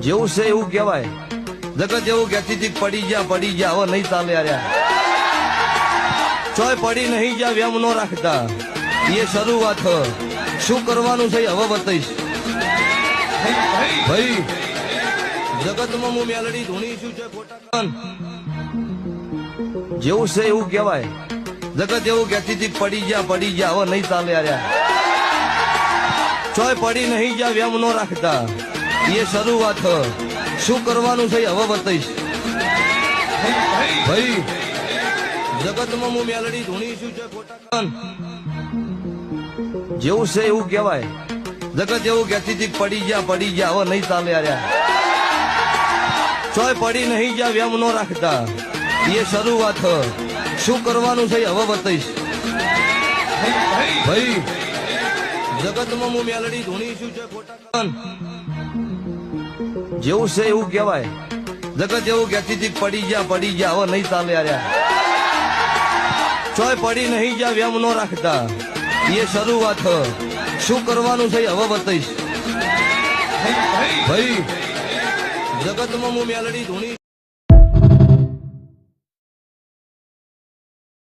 જેવું છે એવું કહેવાય. જગત એવું કહેતી હતી પડી ગયા હવે નહીં ચાલે યાર. ચોય પડી નહીં ગયા વેમ નો રાખતા, એ શરૂઆત. શું કરવાનું છે હવે બતાવીશ ભાઈ. જગતમાં હું મેલડી ધૂણી છું છે ખોટા. જેવું છે એવું કહેવાય. જગત એવું કહેતી હતી પડી ગયા હવે નહીં ચાલે યાર. ચોય પડી નહીં ગયા વેમ નો રાખતા, એ શરૂઆત. શું કરવાનું છે હવે બતાવીશ ભાઈ. જગતમાં હું મેલડી ધૂણી છું છે ખોટા. જેવું છે એવું કહેવાય. જગત એવું કહેતી હતી પડી ગયા હવે નહીં ચાલે યાર. ચોય પડી નહીં ગયા વેમ નો રાખતા, એ શરૂઆત. શું કરવાનું છે હવે બતાવીશ ભાઈ. જગતમાં હું મેલડી ધૂણી છું છે ખોટા. જેવું છે એવું કહેવાય. જગત એવું કહેતી હતી પડી ગયા હવે નહીં ચાલે યાર. ચોય પડી નહીં ગયા વેમ નો રાખતા, એ શરૂઆત. શું કરવાનું છે હવે બતાવીશ ભાઈ. જગતમાં હું મેલડી ધૂણી